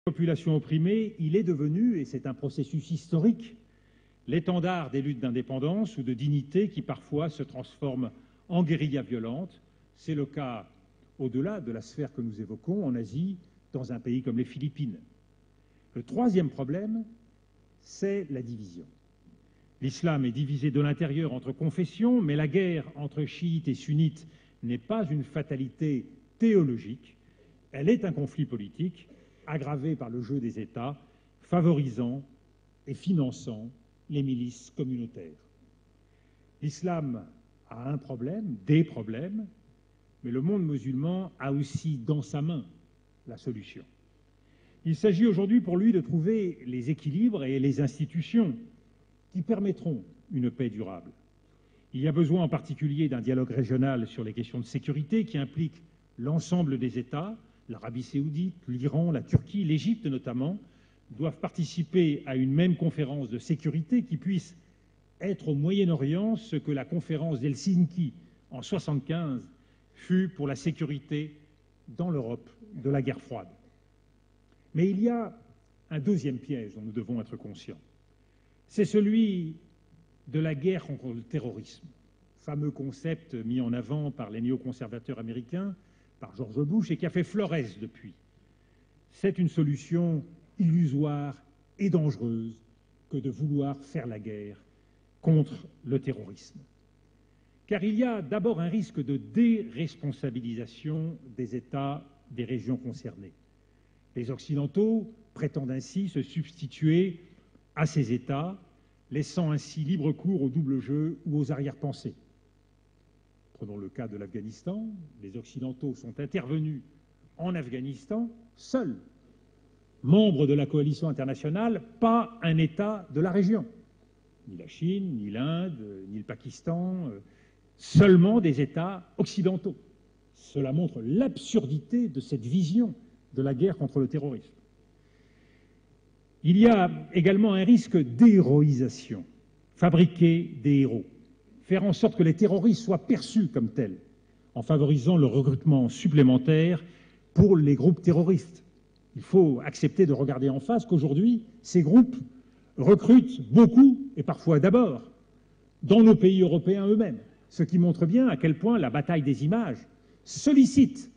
Population opprimée, il est devenu, et c'est un processus historique, l'étendard des luttes d'indépendance ou de dignité qui parfois se transforment en guérilla violente. C'est le cas, au-delà de la sphère que nous évoquons, en Asie, dans un pays comme les Philippines. Le troisième problème, c'est la division. L'islam est divisé de l'intérieur entre confessions, mais la guerre entre chiites et sunnites n'est pas une fatalité théologique, elle est un conflit politique aggravé par le jeu des États, favorisant et finançant les milices communautaires. L'islam a un problème, des problèmes, mais le monde musulman a aussi dans sa main la solution. Il s'agit aujourd'hui pour lui de trouver les équilibres et les institutions qui permettront une paix durable. Il y a besoin en particulier d'un dialogue régional sur les questions de sécurité qui implique l'ensemble des États. L'Arabie saoudite, l'Iran, la Turquie, l'Égypte notamment, doivent participer à une même conférence de sécurité qui puisse être au Moyen-Orient ce que la conférence d'Helsinki en 1975 fut pour la sécurité dans l'Europe de la guerre froide. Mais il y a un deuxième piège dont nous devons être conscients. C'est celui de la guerre contre le terrorisme, fameux concept mis en avant par les néoconservateurs américains, par George Bush, et qui a fait florès depuis. C'est une solution illusoire et dangereuse que de vouloir faire la guerre contre le terrorisme. Car il y a d'abord un risque de déresponsabilisation des États des régions concernées. Les Occidentaux prétendent ainsi se substituer à ces États, laissant ainsi libre cours au double jeu ou aux arrière-pensées. Prenons le cas de l'Afghanistan. Les Occidentaux sont intervenus en Afghanistan seuls, membres de la coalition internationale, pas un État de la région. Ni la Chine, ni l'Inde, ni le Pakistan, seulement des États occidentaux. Cela montre l'absurdité de cette vision de la guerre contre le terrorisme. Il y a également un risque d'héroïsation, fabriquer des héros, faire en sorte que les terroristes soient perçus comme tels, en favorisant le recrutement supplémentaire pour les groupes terroristes. Il faut accepter de regarder en face qu'aujourd'hui, ces groupes recrutent beaucoup, et parfois d'abord, dans nos pays européens eux-mêmes, ce qui montre bien à quel point la bataille des images sollicite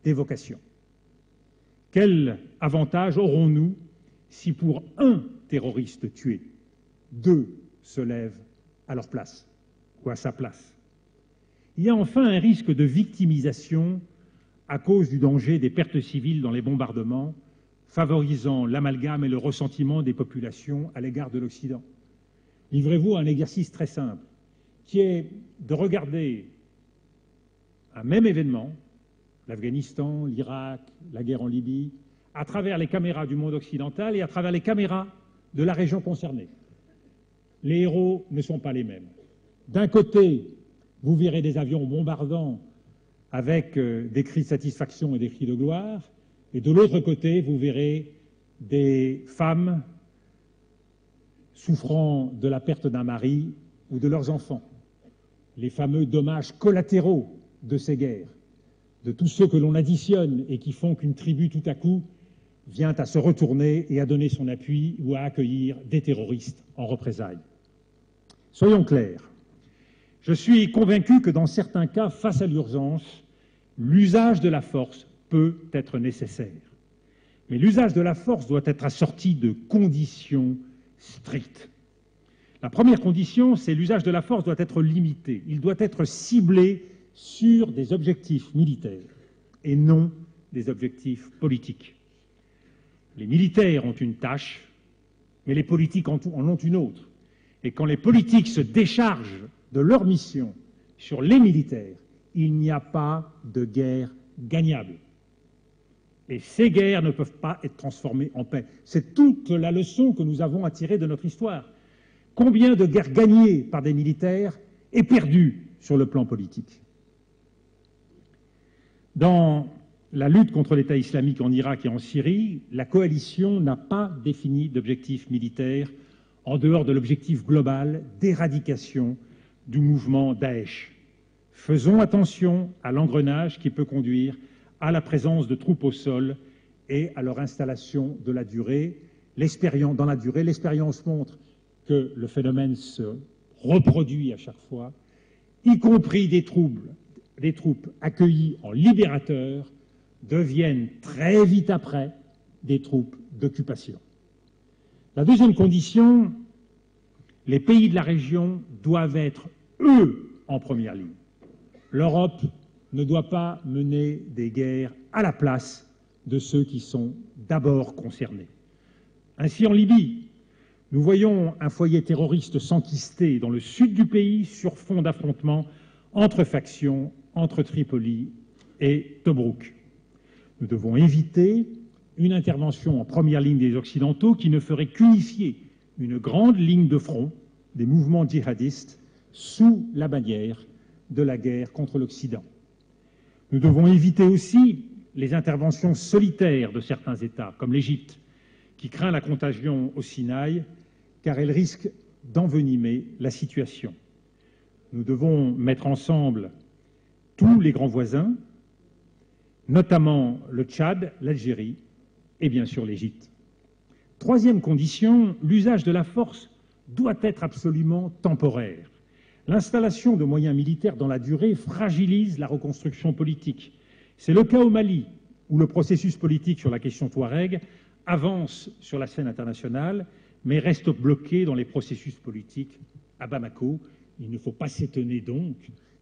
des vocations. Quel avantage aurons-nous si pour un terroriste tué, deux se lèvent à leur place ou à sa place? Il y a enfin un risque de victimisation à cause du danger des pertes civiles dans les bombardements, favorisant l'amalgame et le ressentiment des populations à l'égard de l'Occident. Livrez-vous à un exercice très simple, qui est de regarder un même événement, l'Afghanistan, l'Irak, la guerre en Libye, à travers les caméras du monde occidental et à travers les caméras de la région concernée. Les héros ne sont pas les mêmes. D'un côté, vous verrez des avions bombardant avec des cris de satisfaction et des cris de gloire, et de l'autre côté, vous verrez des femmes souffrant de la perte d'un mari ou de leurs enfants, les fameux dommages collatéraux de ces guerres, de tous ceux que l'on additionne et qui font qu'une tribu tout à coup vient à se retourner et à donner son appui ou à accueillir des terroristes en représailles. Soyons clairs, je suis convaincu que dans certains cas, face à l'urgence, l'usage de la force peut être nécessaire. Mais l'usage de la force doit être assorti de conditions strictes. La première condition, c'est l'usage de la force doit être limité. Il doit être ciblé sur des objectifs militaires et non des objectifs politiques. Les militaires ont une tâche, mais les politiques en ont une autre. Et quand les politiques se déchargent de leur mission sur les militaires, il n'y a pas de guerre gagnable. Et ces guerres ne peuvent pas être transformées en paix. C'est toute la leçon que nous avons à tirer de notre histoire. Combien de guerres gagnées par des militaires et perdues sur le plan politique? Dans la lutte contre l'État islamique en Irak et en Syrie, la coalition n'a pas défini d'objectif militaire en dehors de l'objectif global d'éradication du mouvement Daesh. Faisons attention à l'engrenage qui peut conduire à la présence de troupes au sol et à leur installation dans la durée. L'expérience montre que le phénomène se reproduit à chaque fois, y compris des troupes accueillies en libérateurs deviennent très vite après des troupes d'occupation. La deuxième condition, les pays de la région doivent être, eux, en première ligne. L'Europe ne doit pas mener des guerres à la place de ceux qui sont d'abord concernés. Ainsi, en Libye, nous voyons un foyer terroriste s'enquister dans le sud du pays sur fond d'affrontements entre factions, entre Tripoli et Tobrouk. Nous devons éviter une intervention en première ligne des Occidentaux qui ne ferait qu'unifier une grande ligne de front des mouvements djihadistes sous la bannière de la guerre contre l'Occident. Nous devons éviter aussi les interventions solitaires de certains États, comme l'Égypte, qui craint la contagion au Sinaï, car elle risque d'envenimer la situation. Nous devons mettre ensemble tous les grands voisins, notamment le Tchad, l'Algérie et bien sûr l'Égypte. Troisième condition, l'usage de la force doit être absolument temporaire. L'installation de moyens militaires dans la durée fragilise la reconstruction politique. C'est le cas au Mali, où le processus politique sur la question touareg avance sur la scène internationale, mais reste bloqué dans les processus politiques à Bamako. Il ne faut pas s'étonner donc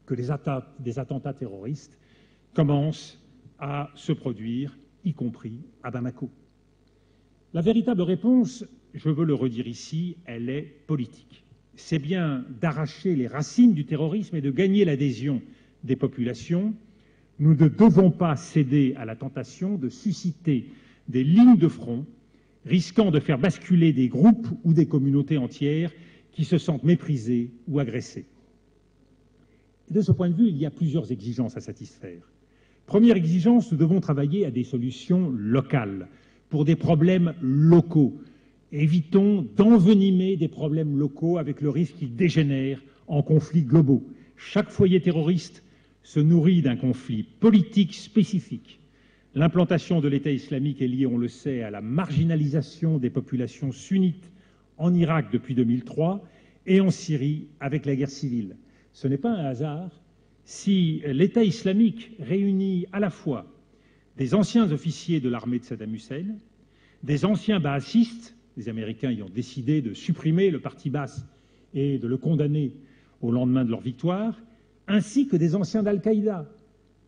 que des attentats terroristes commencent à se produire, y compris à Bamako. La véritable réponse, je veux le redire ici, elle est politique. C'est bien d'arracher les racines du terrorisme et de gagner l'adhésion des populations. Nous ne devons pas céder à la tentation de susciter des lignes de front, risquant de faire basculer des groupes ou des communautés entières qui se sentent méprisés ou agressés. De ce point de vue, il y a plusieurs exigences à satisfaire. Première exigence, nous devons travailler à des solutions locales, pour des problèmes locaux. Évitons d'envenimer des problèmes locaux avec le risque qu'ils dégénèrent en conflits globaux. Chaque foyer terroriste se nourrit d'un conflit politique spécifique. L'implantation de l'État islamique est liée, on le sait, à la marginalisation des populations sunnites en Irak depuis 2003 et en Syrie avec la guerre civile. Ce n'est pas un hasard si l'État islamique réunit à la fois des anciens officiers de l'armée de Saddam Hussein, des anciens baasistes, les Américains y ont décidé de supprimer le parti Baas et de le condamner au lendemain de leur victoire, ainsi que des anciens d'Al-Qaïda.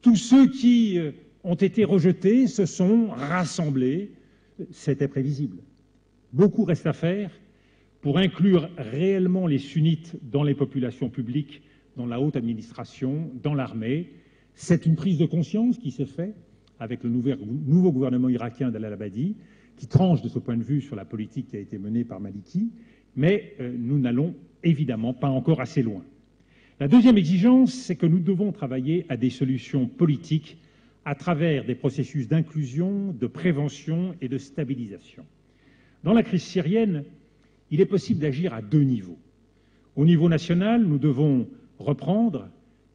Tous ceux qui ont été rejetés se sont rassemblés, c'était prévisible. Beaucoup reste à faire pour inclure réellement les sunnites dans les populations publiques, dans la haute administration, dans l'armée. C'est une prise de conscience qui s'est faite avec le nouveau gouvernement irakien d'Al-Abadi, qui tranche de ce point de vue sur la politique qui a été menée par Maliki, mais nous n'allons évidemment pas encore assez loin. La deuxième exigence, c'est que nous devons travailler à des solutions politiques à travers des processus d'inclusion, de prévention et de stabilisation. Dans la crise syrienne, il est possible d'agir à deux niveaux. Au niveau national, nous devons reprendre,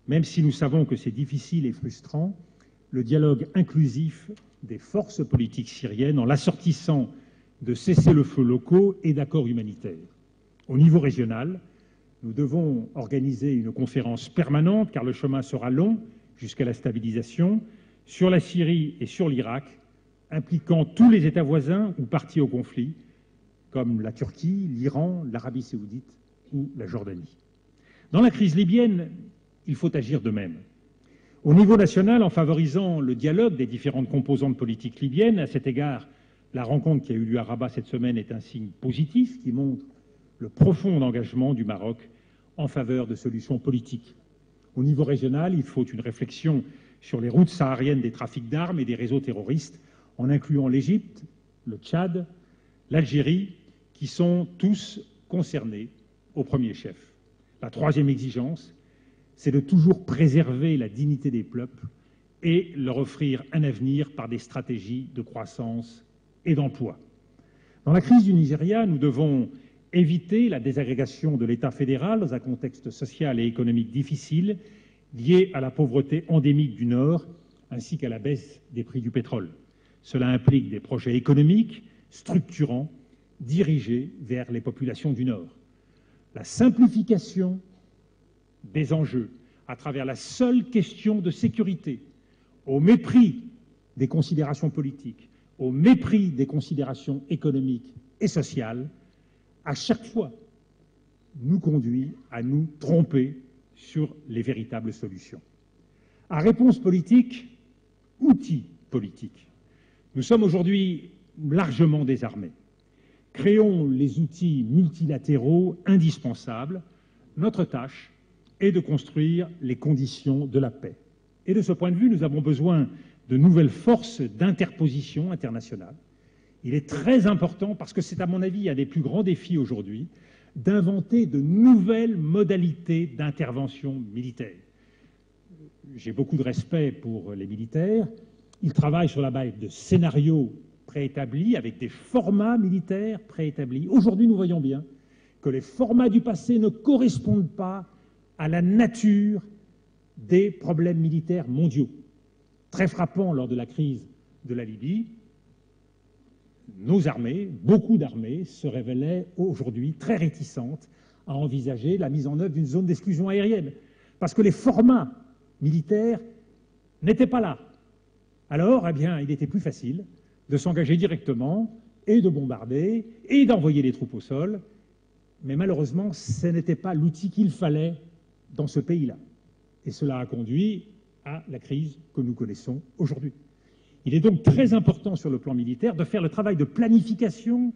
même si nous savons que c'est difficile et frustrant, le dialogue inclusif des forces politiques syriennes en l'assortissant de cessez-le-feu locaux et d'accords humanitaires. Au niveau régional, nous devons organiser une conférence permanente, car le chemin sera long jusqu'à la stabilisation, sur la Syrie et sur l'Irak, impliquant tous les États voisins ou partis au conflit, comme la Turquie, l'Iran, l'Arabie saoudite ou la Jordanie. Dans la crise libyenne, il faut agir de même. Au niveau national, en favorisant le dialogue des différentes composantes politiques libyennes, à cet égard, la rencontre qui a eu lieu à Rabat cette semaine est un signe positif qui montre le profond engagement du Maroc en faveur de solutions politiques. Au niveau régional, il faut une réflexion sur les routes sahariennes des trafics d'armes et des réseaux terroristes, en incluant l'Égypte, le Tchad, l'Algérie, qui sont tous concernés au premier chef. La troisième exigence, c'est de toujours préserver la dignité des peuples et leur offrir un avenir par des stratégies de croissance et d'emploi. Dans la crise du Nigeria, nous devons éviter la désagrégation de l'État fédéral dans un contexte social et économique difficile lié à la pauvreté endémique du Nord ainsi qu'à la baisse des prix du pétrole. Cela implique des projets économiques structurants dirigés vers les populations du Nord. La simplification des enjeux à travers la seule question de sécurité, au mépris des considérations politiques, au mépris des considérations économiques et sociales, à chaque fois nous conduit à nous tromper sur les véritables solutions. À réponse politique, outils politiques. Nous sommes aujourd'hui largement désarmés. Créons les outils multilatéraux indispensables. Notre tâche est de construire les conditions de la paix. Et de ce point de vue, nous avons besoin de nouvelles forces d'interposition internationale. Il est très important, parce que c'est à mon avis un des plus grands défis aujourd'hui, d'inventer de nouvelles modalités d'intervention militaire. J'ai beaucoup de respect pour les militaires. Ils travaillent sur la base de scénarios préétablis, avec des formats militaires préétablis. Aujourd'hui, nous voyons bien que les formats du passé ne correspondent pas à la nature des problèmes militaires mondiaux. Très frappant lors de la crise de la Libye, nos armées, beaucoup d'armées, se révélaient aujourd'hui très réticentes à envisager la mise en œuvre d'une zone d'exclusion aérienne, parce que les formats militaires n'étaient pas là. Alors, eh bien, il était plus facile de s'engager directement et de bombarder et d'envoyer les troupes au sol, mais malheureusement, ce n'était pas l'outil qu'il fallait dans ce pays-là. Et cela a conduit à la crise que nous connaissons aujourd'hui. Il est donc très important sur le plan militaire de faire le travail de planification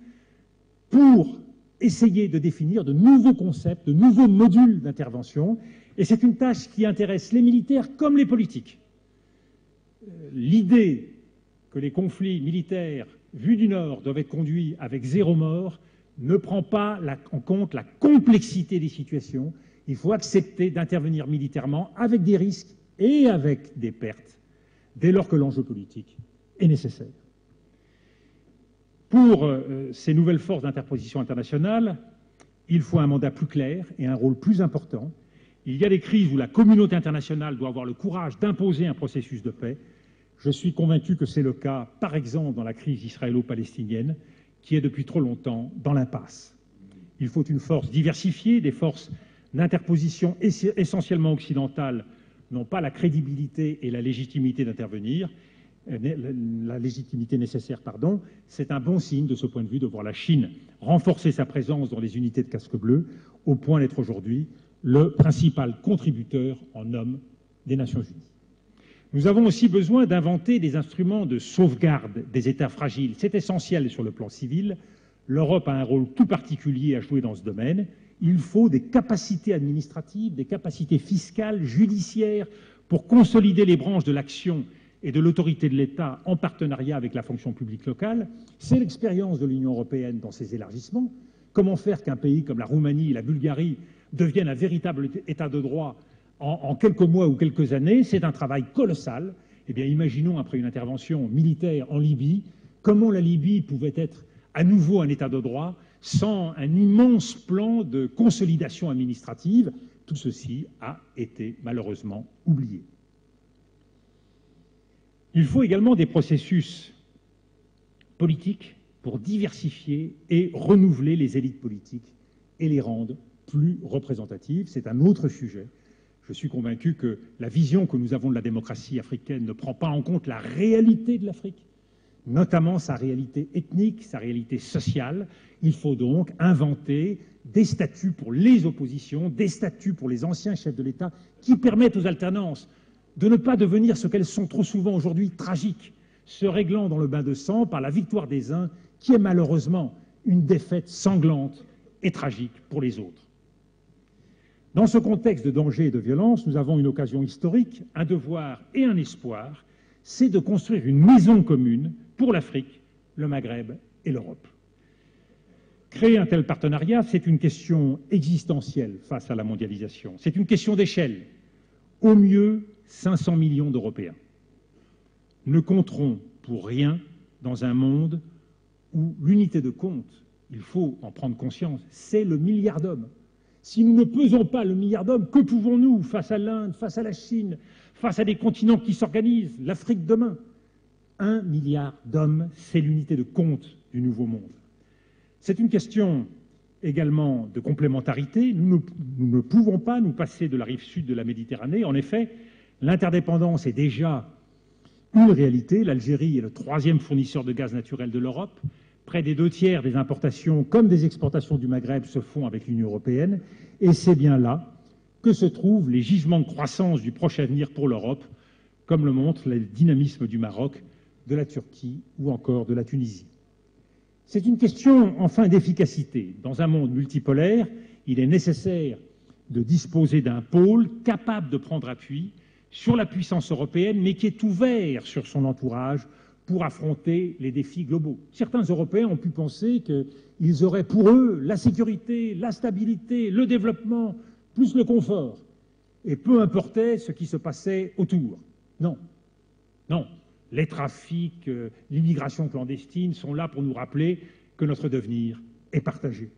pour essayer de définir de nouveaux concepts, de nouveaux modules d'intervention. Et c'est une tâche qui intéresse les militaires comme les politiques. L'idée que les conflits militaires vus du Nord doivent être conduits avec 0 mort ne prend pas en compte la complexité des situations. Il faut accepter d'intervenir militairement avec des risques et avec des pertes, dès lors que l'enjeu politique est nécessaire. Pour ces nouvelles forces d'interposition internationale, il faut un mandat plus clair et un rôle plus important. Il y a des crises où la communauté internationale doit avoir le courage d'imposer un processus de paix. Je suis convaincu que c'est le cas, par exemple, dans la crise israélo-palestinienne, qui est depuis trop longtemps dans l'impasse. Il faut une force diversifiée, des forces d'interposition essentiellement occidentales n'ont pas la crédibilité et la légitimité d'intervenir, la légitimité nécessaire, pardon. C'est un bon signe de ce point de vue de voir la Chine renforcer sa présence dans les unités de casque bleu, au point d'être aujourd'hui le principal contributeur en hommes des Nations Unies. Nous avons aussi besoin d'inventer des instruments de sauvegarde des États fragiles. C'est essentiel sur le plan civil. L'Europe a un rôle tout particulier à jouer dans ce domaine. Il faut des capacités administratives, des capacités fiscales, judiciaires, pour consolider les branches de l'action et de l'autorité de l'État en partenariat avec la fonction publique locale. C'est l'expérience de l'Union européenne dans ses élargissements. Comment faire qu'un pays comme la Roumanie et la Bulgarie deviennent un véritable État de droit en quelques mois ou quelques années? C'est un travail colossal. Eh bien, imaginons, après une intervention militaire en Libye, comment la Libye pouvait être à nouveau un État de droit sans un immense plan de consolidation administrative. Tout ceci a été malheureusement oublié. Il faut également des processus politiques pour diversifier et renouveler les élites politiques et les rendre plus représentatives. C'est un autre sujet. Je suis convaincu que la vision que nous avons de la démocratie africaine ne prend pas en compte la réalité de l'Afrique, notamment sa réalité ethnique, sa réalité sociale. Il faut donc inventer des statuts pour les oppositions, des statuts pour les anciens chefs de l'État qui permettent aux alternances de ne pas devenir ce qu'elles sont trop souvent aujourd'hui, tragiques, se réglant dans le bain de sang par la victoire des uns, qui est malheureusement une défaite sanglante et tragique pour les autres. Dans ce contexte de danger et de violence, nous avons une occasion historique, un devoir et un espoir, c'est de construire une maison commune pour l'Afrique, le Maghreb et l'Europe. Créer un tel partenariat, c'est une question existentielle face à la mondialisation. C'est une question d'échelle. Au mieux, 500 millions d'Européens ne compteront pour rien dans un monde où l'unité de compte, il faut en prendre conscience, c'est le milliard d'hommes. Si nous ne pesons pas le milliard d'hommes, que pouvons-nous face à l'Inde, face à la Chine, face à des continents qui s'organisent, l'Afrique demain? 1 milliard d'hommes, c'est l'unité de compte du Nouveau Monde. C'est une question également de complémentarité. Nous ne pouvons pas nous passer de la rive sud de la Méditerranée. En effet, l'interdépendance est déjà une réalité. L'Algérie est le 3e fournisseur de gaz naturel de l'Europe. Près des 2/3 des importations comme des exportations du Maghreb se font avec l'Union européenne. Et c'est bien là que se trouvent les gisements de croissance du proche avenir pour l'Europe, comme le montre le dynamisme du Maroc, de la Turquie ou encore de la Tunisie. C'est une question, enfin, d'efficacité. Dans un monde multipolaire, il est nécessaire de disposer d'un pôle capable de prendre appui sur la puissance européenne, mais qui est ouvert sur son entourage pour affronter les défis globaux. Certains Européens ont pu penser qu'ils auraient pour eux la sécurité, la stabilité, le développement, plus le confort, et peu importait ce qui se passait autour. Non, non. Les trafics, l'immigration clandestine sont là pour nous rappeler que notre devenir est partagé.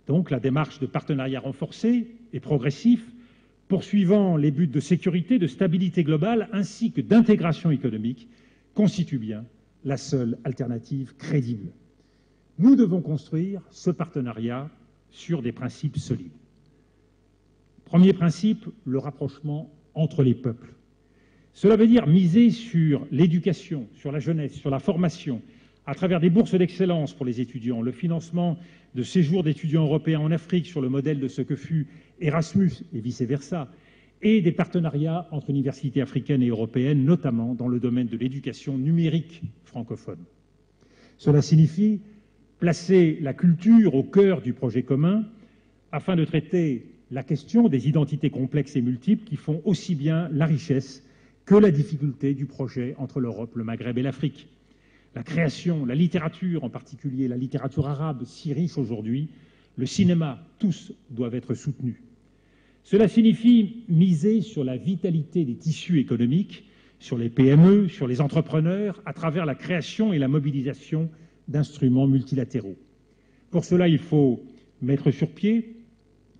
Donc la démarche de partenariat renforcé et progressif, poursuivant les buts de sécurité, de stabilité globale ainsi que d'intégration économique, constitue bien la seule alternative crédible. Nous devons construire ce partenariat sur des principes solides. Premier principe, le rapprochement entre les peuples. Cela veut dire miser sur l'éducation, sur la jeunesse, sur la formation, à travers des bourses d'excellence pour les étudiants, le financement de séjours d'étudiants européens en Afrique sur le modèle de ce que fut Erasmus et vice-versa, et des partenariats entre universités africaines et européennes, notamment dans le domaine de l'éducation numérique francophone. Cela signifie placer la culture au cœur du projet commun afin de traiter la question des identités complexes et multiples qui font aussi bien la richesse que la difficulté du projet entre l'Europe, le Maghreb et l'Afrique. La création, la littérature, en particulier la littérature arabe, si riche aujourd'hui, le cinéma, tous doivent être soutenus. Cela signifie miser sur la vitalité des tissus économiques, sur les PME, sur les entrepreneurs, à travers la création et la mobilisation d'instruments multilatéraux. Pour cela, il faut mettre sur pied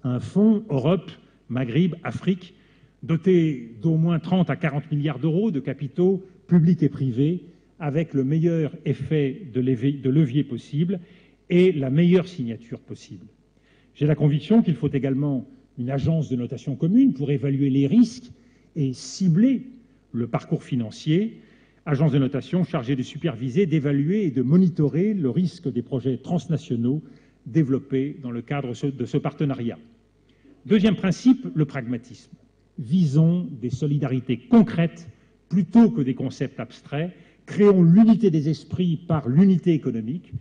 un fonds Europe, Maghreb, Afrique, doté d'au moins 30 à 40 milliards d'euros de capitaux publics et privés, avec le meilleur effet de levier possible et la meilleure signature possible. J'ai la conviction qu'il faut également une agence de notation commune pour évaluer les risques et cibler le parcours financier, agence de notation chargée de superviser, d'évaluer et de monitorer le risque des projets transnationaux développés dans le cadre de ce partenariat. Deuxième principe, le pragmatisme. Visons des solidarités concrètes plutôt que des concepts abstraits. Créons l'unité des esprits par l'unité économique.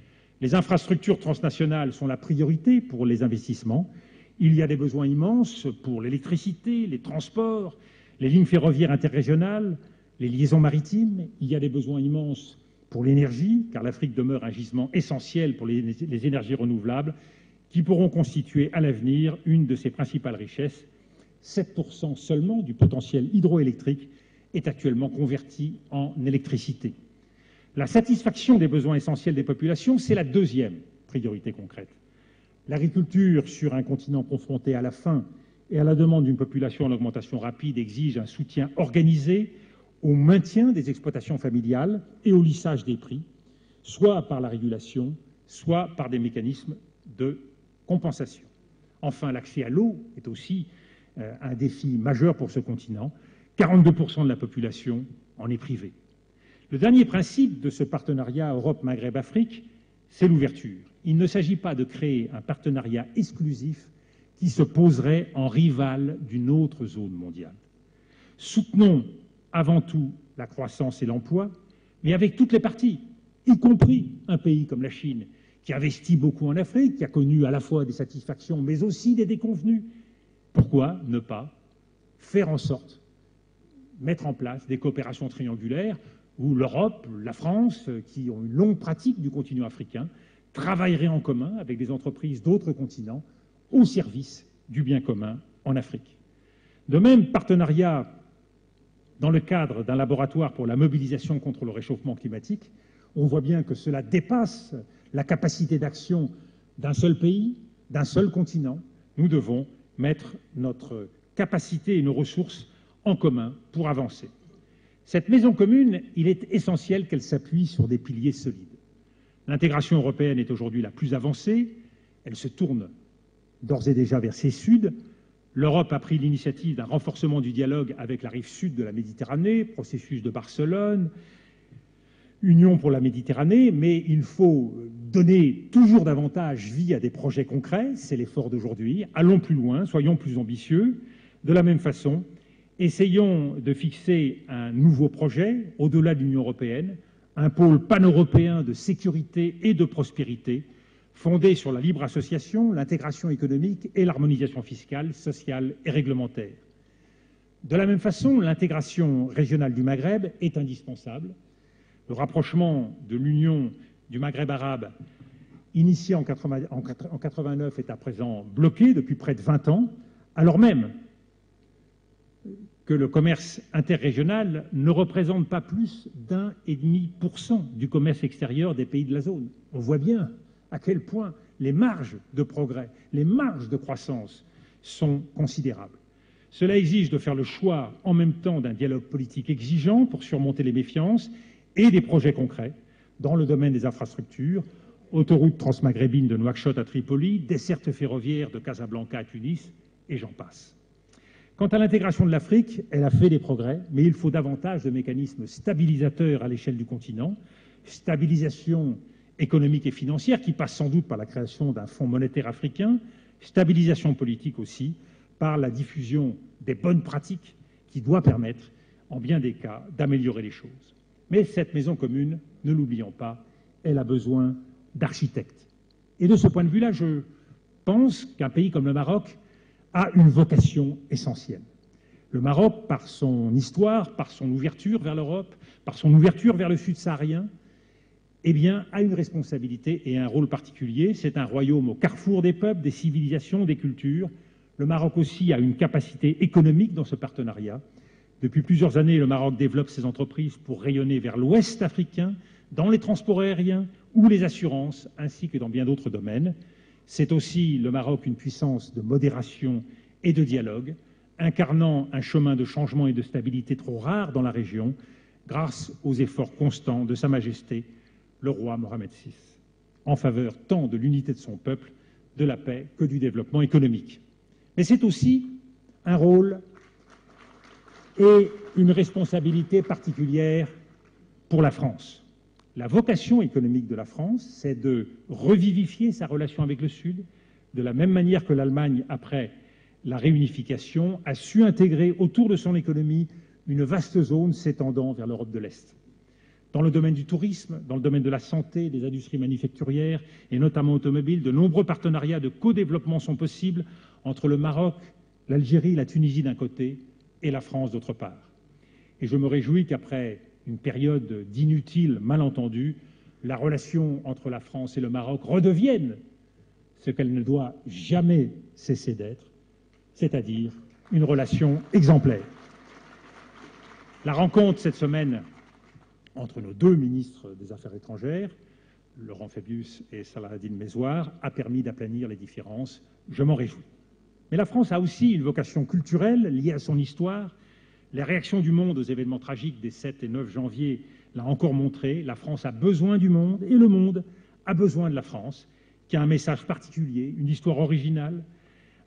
Les infrastructures transnationales sont la priorité pour les investissements. Il y a des besoins immenses pour l'électricité, les transports, les lignes ferroviaires interrégionales, les liaisons maritimes. Il y a des besoins immenses pour l'énergie, car l'Afrique demeure un gisement essentiel pour les énergies renouvelables, qui pourront constituer à l'avenir une de ses principales richesses. 7% seulement du potentiel hydroélectrique est actuellement converti en électricité. La satisfaction des besoins essentiels des populations, c'est la deuxième priorité concrète. L'agriculture sur un continent confronté à la faim et à la demande d'une population en augmentation rapide exige un soutien organisé au maintien des exploitations familiales et au lissage des prix, soit par la régulation, soit par des mécanismes de compensation. Enfin, l'accès à l'eau est aussi un défi majeur pour ce continent. 42% de la population en est privée. Le dernier principe de ce partenariat Europe-Maghreb-Afrique, c'est l'ouverture. Il ne s'agit pas de créer un partenariat exclusif qui se poserait en rival d'une autre zone mondiale. Soutenons avant tout la croissance et l'emploi, mais avec toutes les parties, y compris un pays comme la Chine, qui investit beaucoup en Afrique, qui a connu à la fois des satisfactions, mais aussi des déconvenues. Pourquoi ne pas faire en sorte, mettre en place des coopérations triangulaires où l'Europe, la France, qui ont une longue pratique du continent africain, travailleraient en commun avec des entreprises d'autres continents au service du bien commun en Afrique. De même, partenariat dans le cadre d'un laboratoire pour la mobilisation contre le réchauffement climatique, on voit bien que cela dépasse la capacité d'action d'un seul pays, d'un seul continent. Nous devons mettre notre capacité et nos ressources en commun pour avancer. Cette maison commune, il est essentiel qu'elle s'appuie sur des piliers solides. L'intégration européenne est aujourd'hui la plus avancée, elle se tourne d'ores et déjà vers ses suds. L'Europe a pris l'initiative d'un renforcement du dialogue avec la rive sud de la Méditerranée, processus de Barcelone, Union pour la Méditerranée, mais il faut donner toujours davantage vie à des projets concrets, c'est l'effort d'aujourd'hui. Allons plus loin, soyons plus ambitieux. De la même façon, essayons de fixer un nouveau projet au-delà de l'Union européenne, un pôle pan-européen de sécurité et de prospérité, fondé sur la libre association, l'intégration économique et l'harmonisation fiscale, sociale et réglementaire. De la même façon, l'intégration régionale du Maghreb est indispensable. Le rapprochement de l'Union du Maghreb arabe, initié en 1989, est à présent bloqué depuis près de 20 ans, alors même que le commerce interrégional ne représente pas plus d'1,5% du commerce extérieur des pays de la zone. On voit bien à quel point les marges de progrès, les marges de croissance sont considérables. Cela exige de faire le choix en même temps d'un dialogue politique exigeant pour surmonter les méfiances et des projets concrets dans le domaine des infrastructures, autoroute transmaghrébine de Nouakchott à Tripoli, desserte ferroviaire de Casablanca à Tunis, et j'en passe. Quant à l'intégration de l'Afrique, elle a fait des progrès, mais il faut davantage de mécanismes stabilisateurs à l'échelle du continent, stabilisation économique et financière qui passe sans doute par la création d'un fonds monétaire africain, stabilisation politique aussi, par la diffusion des bonnes pratiques qui doit permettre, en bien des cas, d'améliorer les choses. Mais cette maison commune, ne l'oublions pas, elle a besoin d'architectes. Et de ce point de vue-là, je pense qu'un pays comme le Maroc a une vocation essentielle. Le Maroc, par son histoire, par son ouverture vers l'Europe, par son ouverture vers le sud saharien, eh bien, a une responsabilité et un rôle particulier. C'est un royaume au carrefour des peuples, des civilisations, des cultures. Le Maroc aussi a une capacité économique dans ce partenariat. Depuis plusieurs années, le Maroc développe ses entreprises pour rayonner vers l'ouest africain, dans les transports aériens ou les assurances, ainsi que dans bien d'autres domaines. C'est aussi le Maroc une puissance de modération et de dialogue, incarnant un chemin de changement et de stabilité trop rare dans la région, grâce aux efforts constants de Sa Majesté, le roi Mohamed VI, en faveur tant de l'unité de son peuple, de la paix, que du développement économique. Mais c'est aussi un rôle et une responsabilité particulière pour la France. La vocation économique de la France, c'est de revivifier sa relation avec le Sud, de la même manière que l'Allemagne, après la réunification, a su intégrer autour de son économie une vaste zone s'étendant vers l'Europe de l'Est. Dans le domaine du tourisme, dans le domaine de la santé, des industries manufacturières et notamment automobiles, de nombreux partenariats de co-développement sont possibles entre le Maroc, l'Algérie, la Tunisie d'un côté et la France d'autre part. Et je me réjouis qu'après une période d'inutiles malentendus, la relation entre la France et le Maroc redevienne ce qu'elle ne doit jamais cesser d'être, c'est-à-dire une relation exemplaire. La rencontre cette semaine entre nos deux ministres des Affaires étrangères, Laurent Fabius et Saladin Mezouar, a permis d'aplanir les différences. Je m'en réjouis. Mais la France a aussi une vocation culturelle liée à son histoire. Les réactions du monde aux événements tragiques des 7 et 9 janvier l'a encore montré. La France a besoin du monde et le monde a besoin de la France, qui a un message particulier, une histoire originale,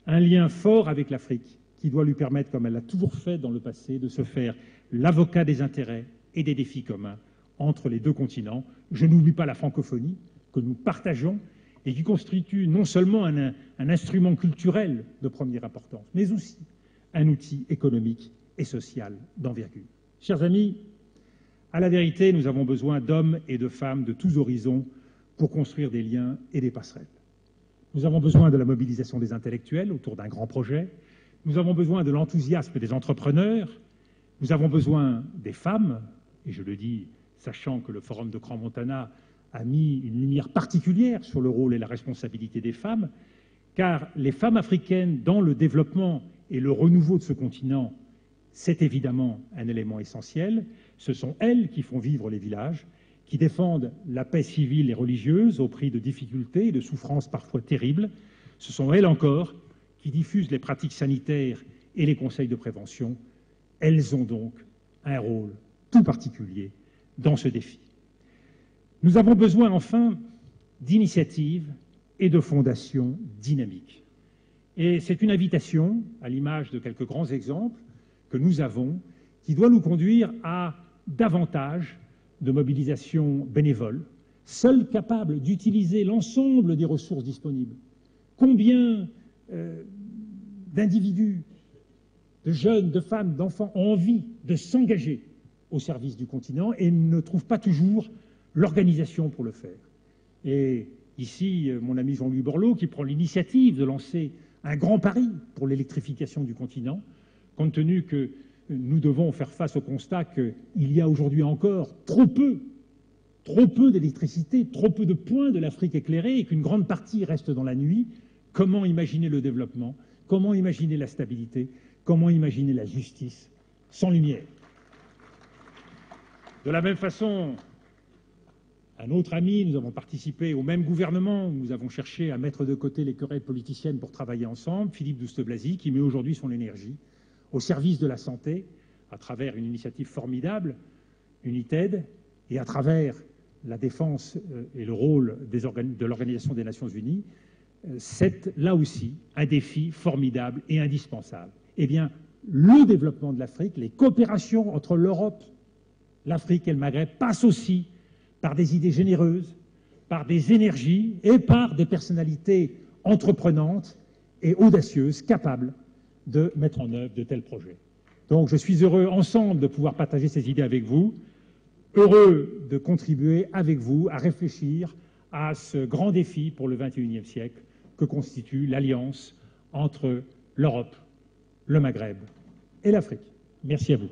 un lien fort avec l'Afrique qui doit lui permettre, comme elle l'a toujours fait dans le passé, de se faire l'avocat des intérêts et des défis communs entre les deux continents. Je n'oublie pas la francophonie que nous partageons et qui constitue non seulement un instrument culturel de première importance, mais aussi un outil économique et social d'envergure. Chers amis, à la vérité, nous avons besoin d'hommes et de femmes de tous horizons pour construire des liens et des passerelles. Nous avons besoin de la mobilisation des intellectuels autour d'un grand projet. Nous avons besoin de l'enthousiasme des entrepreneurs. Nous avons besoin des femmes, et je le dis sachant que le Forum de Crans-Montana a mis une lumière particulière sur le rôle et la responsabilité des femmes, car les femmes africaines dans le développement et le renouveau de ce continent, c'est évidemment un élément essentiel. Ce sont elles qui font vivre les villages, qui défendent la paix civile et religieuse au prix de difficultés et de souffrances parfois terribles. Ce sont elles encore qui diffusent les pratiques sanitaires et les conseils de prévention. Elles ont donc un rôle tout particulier dans ce défi. Nous avons besoin enfin d'initiatives et de fondations dynamiques. Et c'est une invitation, à l'image de quelques grands exemples que nous avons, qui doit nous conduire à davantage de mobilisation bénévole, seuls capables d'utiliser l'ensemble des ressources disponibles. Combien d'individus, de jeunes, de femmes, d'enfants ont envie de s'engager au service du continent et ne trouvent pas toujours l'organisation pour le faire. Et ici, mon ami Jean-Louis Borloo, qui prend l'initiative de lancer un grand pari pour l'électrification du continent, compte tenu que nous devons faire face au constat qu'il y a aujourd'hui encore trop peu d'électricité, trop peu de points de l'Afrique éclairée et qu'une grande partie reste dans la nuit. Comment imaginer le développement? Comment imaginer la stabilité? Comment imaginer la justice sans lumière? De la même façon, un autre ami, nous avons participé au même gouvernement où nous avons cherché à mettre de côté les querelles politiciennes pour travailler ensemble, Philippe Douste-Blazy, qui met aujourd'hui son énergie au service de la santé à travers une initiative formidable, UNITAID, et à travers la défense et le rôle de l'Organisation des Nations Unies. C'est là aussi un défi formidable et indispensable. Eh bien, le développement de l'Afrique, les coopérations entre l'Europe, l'Afrique et le Maghreb passent aussi par des idées généreuses, par des énergies et par des personnalités entreprenantes et audacieuses, capables de mettre en œuvre de tels projets. Donc je suis heureux ensemble de pouvoir partager ces idées avec vous, heureux de contribuer avec vous à réfléchir à ce grand défi pour le XXIe siècle que constitue l'alliance entre l'Europe, le Maghreb et l'Afrique. Merci à vous.